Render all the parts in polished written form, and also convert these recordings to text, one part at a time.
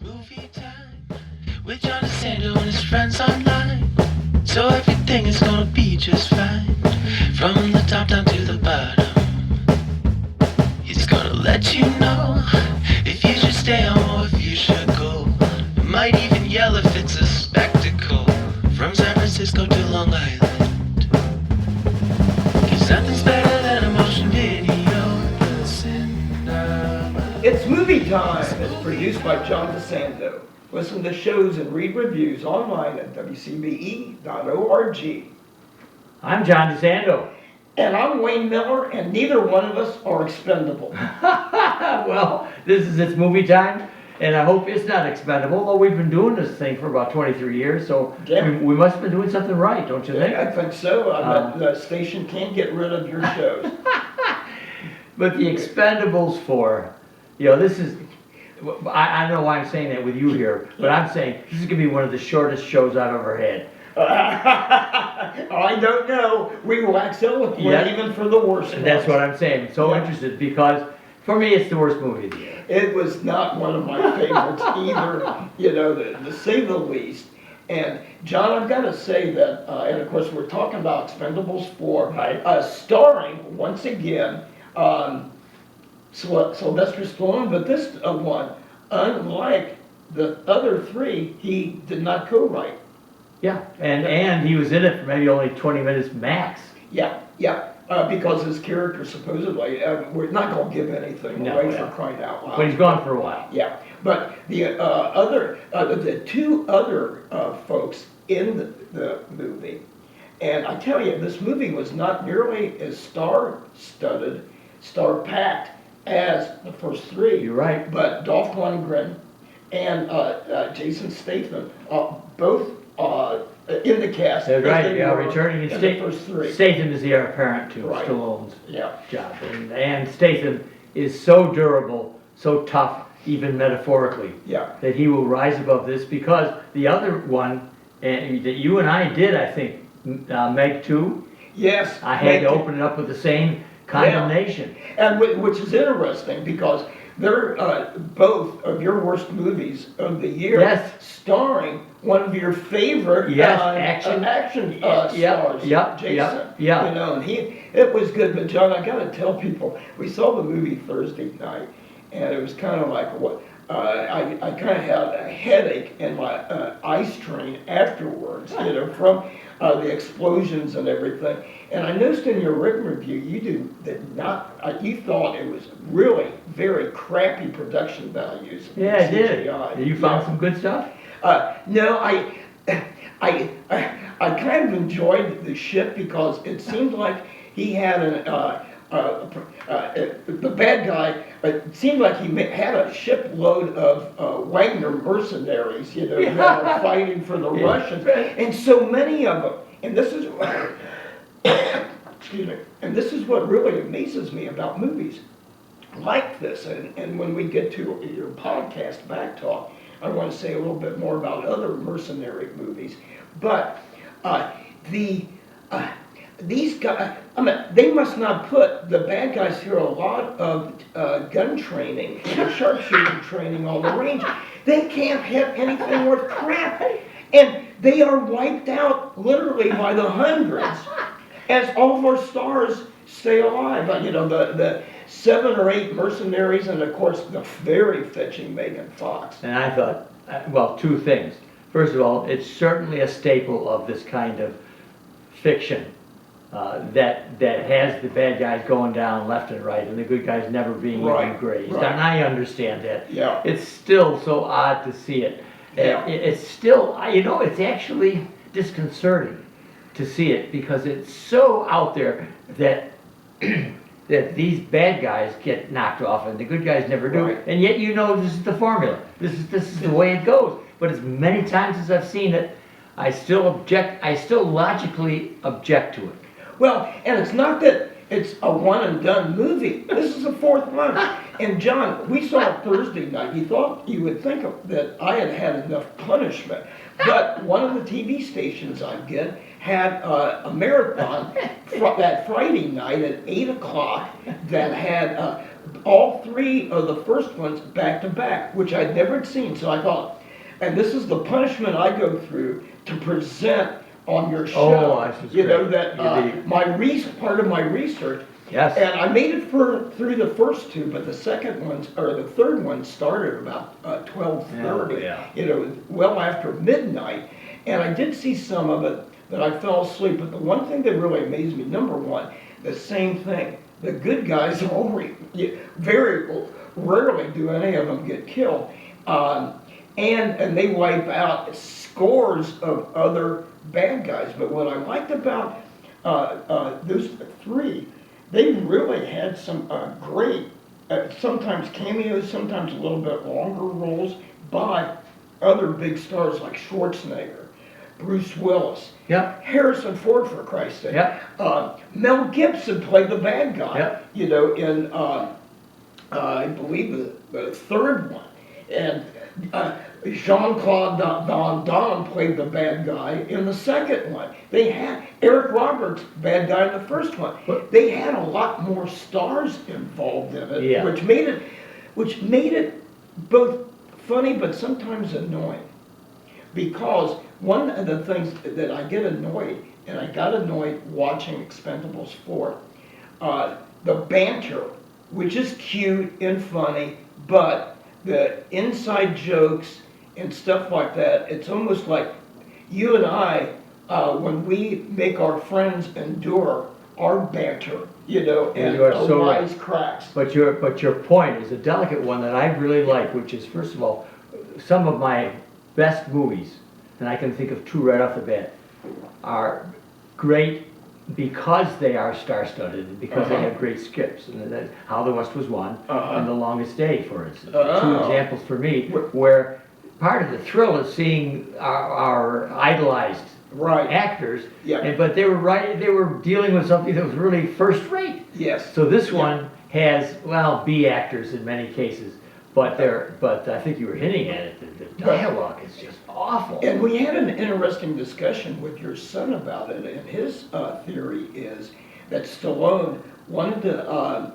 movie time with John DeSando and his friends online. So everything is gonna be just fine. From the top down to the bottom. He's gonna let you know if you should stay home or if you should go. Might even yell if it's a spectacle. From San Francisco to Long Island. 'Cause nothing's better than a motion video. It's movie time. It's produced by John DeSando. Listen to shows and read reviews online at WCBE.org. I'm John DeSando. And I'm Wayne Miller, and neither one of us are expendable. Well, this is It's Movie Time, and I hope it's not expendable, although we've been doing this thing for about 23 years, so Yeah. we must have been doing something right, don't you think? I think so. I bet the station can't get rid of your shows. But the Expend4bles 4, this is, I don't know why I'm saying that with you here, but I'm saying this is going to be one of the shortest shows I've ever had. I don't know. We wax eloquent even for the worst ones. That's what I'm saying. I'm so interested because for me it's the worst movie of the year. It was not one of my favorites either, to say the least. And John, I've got to say that, and of course we're talking about Expend4bles 4, Right. Starring, once again, Sylvester Stallone, but this one, unlike the other three, he did not co-write. Yeah, and he was in it for maybe only 20 minutes max. Yeah, because his character supposedly, we're not going to give anything away for crying out loud. But he's gone for a while. Yeah, but the the two other folks in the movie, and I tell you, this movie was not nearly as star-studded, star-packed as the first three. You're right. But Dolph Lundgren and Jason Statham, both in the cast. That's right, as they were returning in the first three. Statham is the heir apparent to Right. Stallone's Yeah. job. And Statham is so durable, so tough, even metaphorically, Yeah. that he will rise above this because the other one, that you and I did, I think, Meg 2, Yes. I had to open it up with the same condemnation. And which is interesting because they're both of your worst movies of the year, Yes. starring one of your favorite action stars, Jason. Yeah. And it was good. But John, I got to tell people, we saw the movie Thursday night, and it was kind of like I kind of had a headache in my ice train afterwards, from the explosions and everything. And I noticed in your written review, you thought it was really very crappy production values. Yeah, I did. CGI. You found some good stuff? No, I kind of enjoyed the ship because it seemed like he had the bad guy, it seemed like he had a shipload of Wagner mercenaries, that were fighting for the Russians, and so many of them. And this is, excuse me, and this is what really amazes me about movies like this. And when we get to your podcast Back Talk, I want to say a little bit more about other mercenary movies. But these guys, they must not put the bad guys through a lot of gun training, sharpshooting training on the range. They can't hit anything worth crap. And they are wiped out literally by the hundreds as all of our stars stay alive. The 7 or 8 mercenaries, and of course the very fetching Megan Fox. And I thought, two things. First of all, it's certainly a staple of this kind of fiction that has the bad guys going down left and right and the good guys never being even grazed. Right. And I understand that. Yeah. It's still so odd to see it. Yeah. It's still, it's actually disconcerting to see it because it's so out there that that these bad guys get knocked off and the good guys never do. Right. And yet this is the formula. This is the way it goes. But as many times as I've seen it, I still logically object to it. Well, and it's not that it's a one and done movie. This is the 4th one. And John, we saw it Thursday night. You thought you would think that I had had enough punishment. But one of the TV stations I get had a marathon that Friday night at 8 o'clock that had all three of the first ones back to back, which I'd never seen. So I thought, and this is the punishment I go through to present on your show. Oh, this is you know great. that part of my research. Yes. And I made it through the first two, but the third one started about 12:30. Yeah. You know, well after midnight, and I did see some of it that I fell asleep. But the one thing that really amazed me, number one, the same thing. The good guys only very rarely do any of them get killed, and they wipe out scores of other bad guys. But what I liked about those three, they really had some great, sometimes cameos, sometimes a little bit longer roles by other big stars like Schwarzenegger, Bruce Willis, Yep. Harrison Ford, for Christ's sake. Yep. Mel Gibson played the bad guy. Yep. You know, in I believe the third one, and Jean-Claude Van Damme played the bad guy in the second one. They had Eric Roberts, bad guy in the first one. They had a lot more stars involved in it, Yeah. which made it both funny but sometimes annoying. Because one of the things that I get annoyed, and I got annoyed watching Expend4bles, the banter, which is cute and funny, but the inside jokes and stuff like that, it's almost like you and I, when we make our friends endure our banter, you know, and You are our so right. wise cracks. But your point is a delicate one that I really like, which is, first of all, some of my best movies, and I can think of two right off the bat, are great because they are star-studded and because they have great skips. And that, How the West Was Won and The Longest Day, for instance. Two examples for me where part of the thrill is seeing our idolized Right. actors, Yeah. but they were dealing with something that was really first-rate. Yes. So this one has, well, B actors in many cases, but I think you were hinting at it, the dialogue is just awful. And we had an interesting discussion with your son about it, and his theory is that Stallone wanted to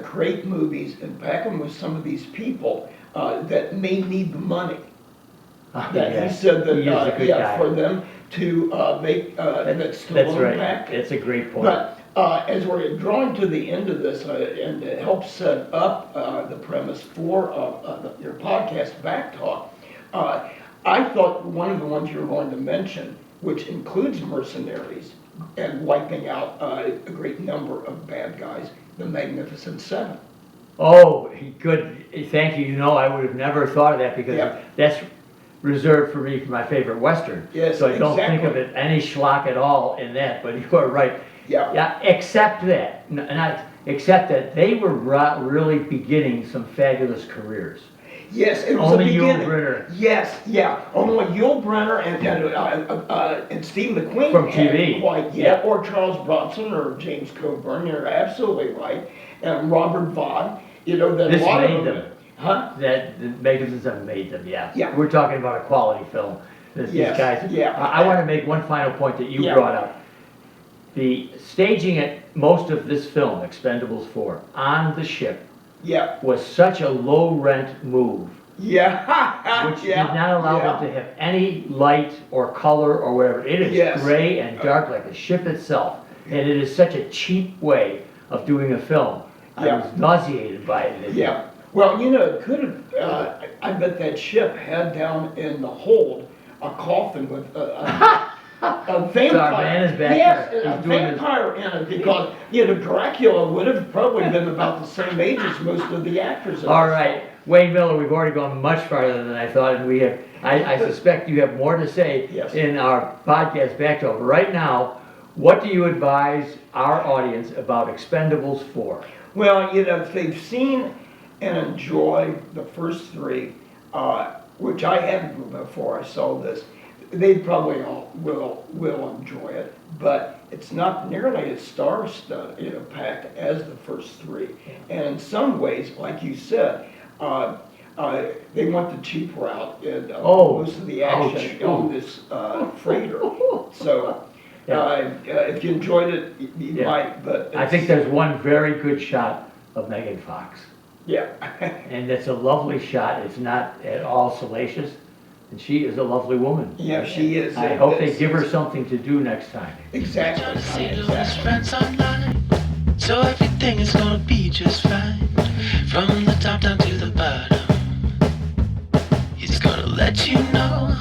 create movies and back them with some of these people that may need the money. He said that, He is a good guy. for them to make that Stallone That's right, back. it's a great point. But as we're drawing to the end of this, and to help set up the premise for your podcast, Back Talk, I thought one of the ones you were going to mention, which includes mercenaries and wiping out a great number of bad guys, the Magnificent Seven. Oh, good, thank you. You know, I would have never thought of that because Yeah. that's reserved for me for my favorite Western. Yes, So I don't think exactly. of it any schlock at all in that, but you are right. Yeah. Yeah, except that, except that they were really beginning some fabulous careers. Yes, it was Only a Yul beginning. Brynner. Yes, yeah. Only Yul Brynner and Steve McQueen From hadn't TV. quite yet, or Charles Bronson or James Coburn. You're absolutely right. And Robert Vaughn. You know that This a lot made of them. Huh? That the Magnificent Seven made them, yeah. Yeah. We're talking about a quality film. These Yes, guys. yeah. I want to make one final point that you Yeah. brought up. The staging at most of this film, Expend4bles 4, on the ship Yeah. was such a low rent move, Yeah. which did not allow them to have any light or color or whatever. It is Yes. gray and dark like the ship itself, and it is such a cheap way of doing a film. I Yeah. was nauseated by it. Yeah. Well, you know, it could have. I bet that ship had down in the hold a coffin with a vampire. So our man is back yes, there. a He's doing his- vampire in it because Dracula would have probably been about the same age as most of the actors. in All this right, Wayne Miller, we've already gone much farther than I thought, and we have, I suspect you have more to say Yes. in our podcast back to. But right now, what do you advise our audience about Expend4bles 4? Well, if they've seen and enjoyed the first three, which I hadn't before I saw this, they probably all will enjoy it. But it's not nearly as star-studded, packed as the first three. And in some ways, like you said, they went the cheap route in most of the action ouch. on this freighter. So. If you enjoyed it, you Yeah. might, but I think there's one very good shot of Megan Fox. Yeah. And it's a lovely shot, it's not at all salacious, and she is a lovely woman. Yeah, she is. I hope they give her something to do next time. Exactly. Trying to say to his friends online, so everything is gonna be just fine. From the top down to the bottom, he's gonna let you know